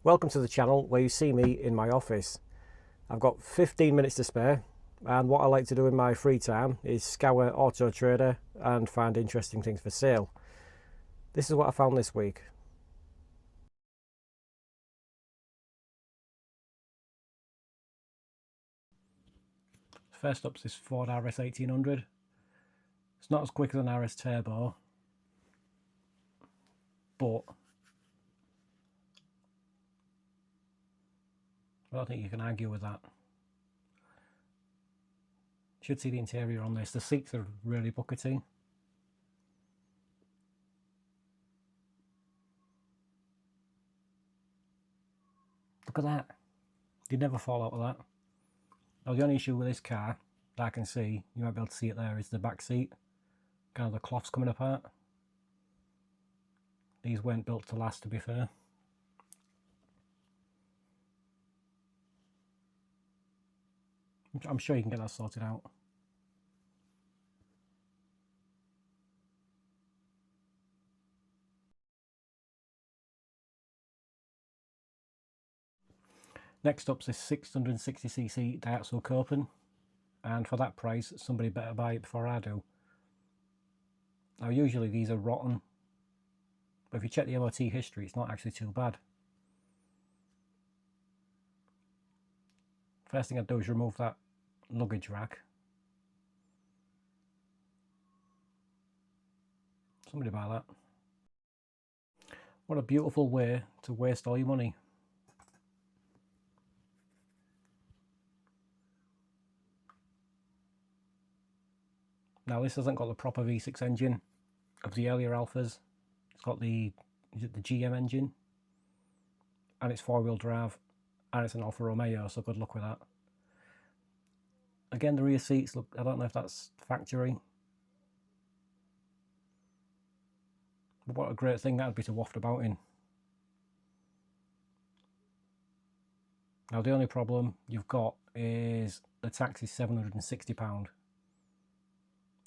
Welcome to the channel where you see me in my office. I've got 15 minutes to spare, and what I like to do in my free time is scour Auto Trader and find interesting things for sale. This is what I found this week. First up's this Ford RS1800. It's not as quick as an RS Turbo, but I don't think you can argue with that. You should see the interior on this. The seats are really buckety. Look at that. You'd never fall out of that. Now the only issue with this car that I can see, you might be able to see it there, is the back seat. Kind of the cloth's coming apart. These weren't built to last, to be fair. I'm sure you can get that sorted out. Next up's this 660cc Diahatsu Copen, and for that price somebody better buy it before I do. Now usually these are rotten, but if you check the MOT history it's not actually too bad. First thing I'd do is remove that luggage rack. Somebody buy that. What a beautiful way to waste all your money. Now this hasn't got the proper V6 engine of the earlier Alphas. It's got the GM engine, and it's four-wheel drive, and it's an Alfa Romeo, so good luck with that. Again, the rear seats look, I don't know if that's factory, but what a great thing that would be to waft about in. Now the only problem you've got is the tax is £760.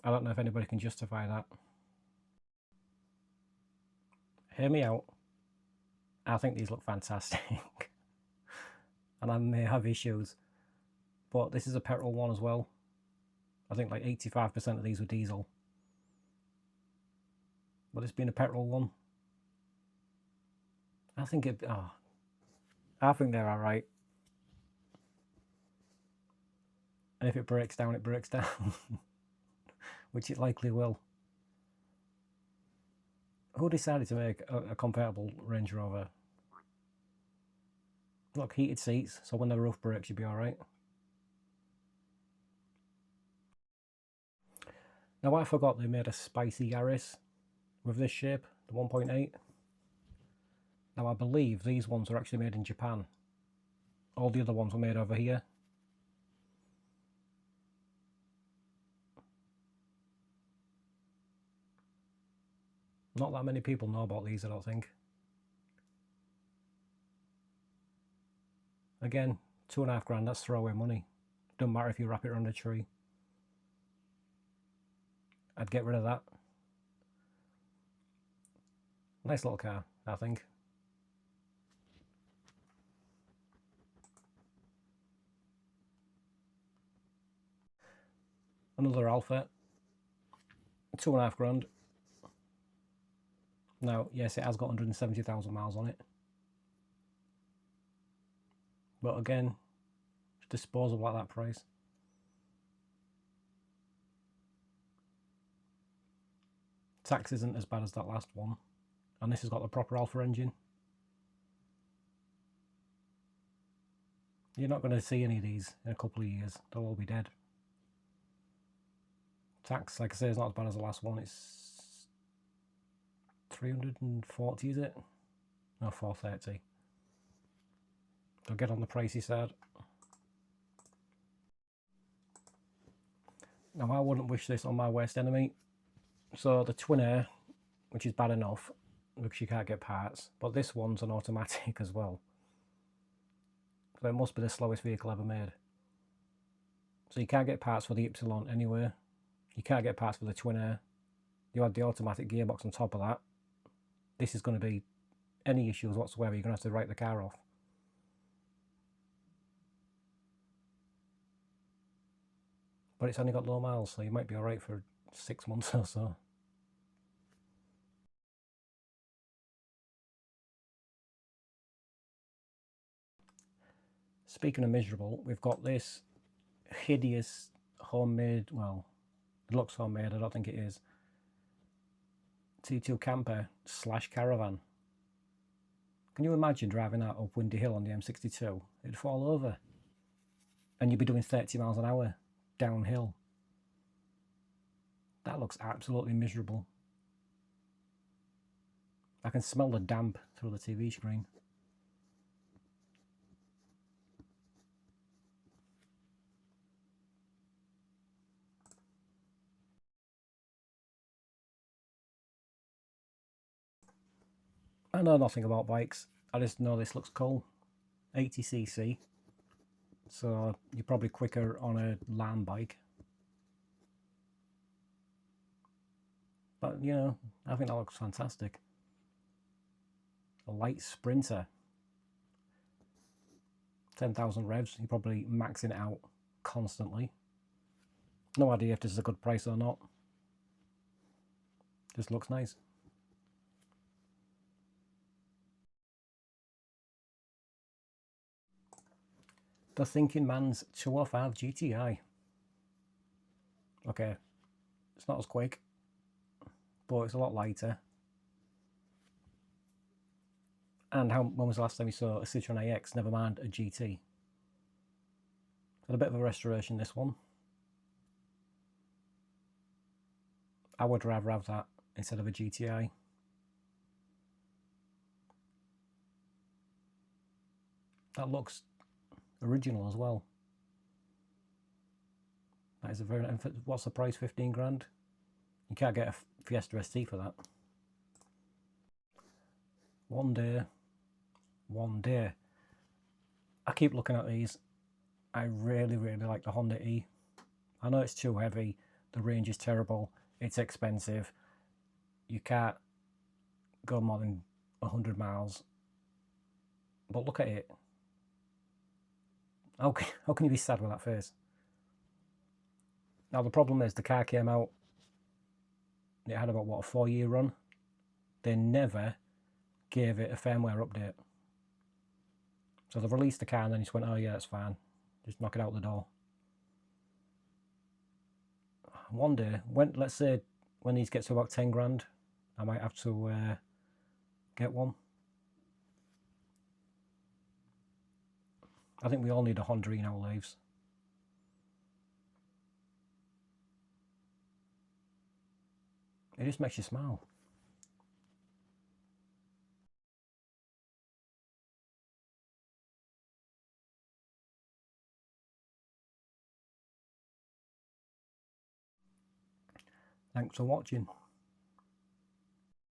I don't know if anybody can justify that. Hear me out. I think these look fantastic. And I may have issues. But this is a petrol one as well. I think like 85% of these were diesel. But this being a petrol one, I think I think they're alright. And if it breaks down, it breaks down. Which it likely will. Who decided to make a compatible Range Rover? Look, heated seats, so when the roof breaks you'll be alright. Now I forgot they made a spicy Yaris with this shape, the 1.8. Now I believe these ones are actually made in Japan. All the other ones were made over here. Not that many people know about these, I don't think. Again, £2.5 grand, that's throwaway money. Doesn't matter if you wrap it around a tree. I'd get rid of that. Nice little car, I think. Another Alfa. £2.5 grand. Now, yes, it has got 170,000 miles on it. But again, it's disposable at that price. Tax isn't as bad as that last one. And this has got the proper Alfa engine. You're not going to see any of these in a couple of years. They'll all be dead. Tax, like I say, is not as bad as the last one. It's 340, is it? No, 430. They'll get on the pricey side. Now I wouldn't wish this on my worst enemy. So the Twin Air, which is bad enough because you can't get parts, but this one's an automatic as well. So it must be the slowest vehicle ever made. So you can't get parts for the Ypsilon anywhere. You can't get parts for the Twin Air. You add the automatic gearbox on top of that. This is going to be any issues whatsoever. You're going to have to write the car off. but it's only got low miles, so you might be alright for 6 months or so. Speaking of miserable, we've got this hideous homemade, well, it looks homemade, I don't think it is, T2 camper / caravan. Can you imagine driving that up Windy Hill on the M62? It'd fall over. And you'd be doing 30 miles an hour downhill. That looks absolutely miserable. I can smell the damp through the TV screen. I know nothing about bikes. I just know this looks cool. 80cc. So you're probably quicker on a land bike. But, you know, I think that looks fantastic. A light sprinter. 10,000 revs. You're probably maxing it out constantly. No idea if this is a good price or not. Just looks nice. The Thinking Man's 205 GTI. Okay, it's not as quick, but it's a lot lighter. And when was the last time you saw a Citroen AX, never mind a GT? Had a bit of a restoration, this one. I would rather have that instead of a GTI. That looks original as well. That is a very, what's the price? 15 grand? You can't get a Fiesta ST for that. One day. I keep looking at these. I really like the Honda E. I know it's too heavy, the range is terrible, it's expensive, you can't go more than 100 miles, but look at it. How can you be sad with that face? Now the problem is the car came out, it had about, what, a 4-year run? They never gave it a firmware update. So they've released the car and then just went, oh yeah, it's fine, just knock it out the door. One day, let's say when these get to about 10 grand, I might have to get one. I think we all need a Honda in our lives. It just makes you smile. Thanks for watching.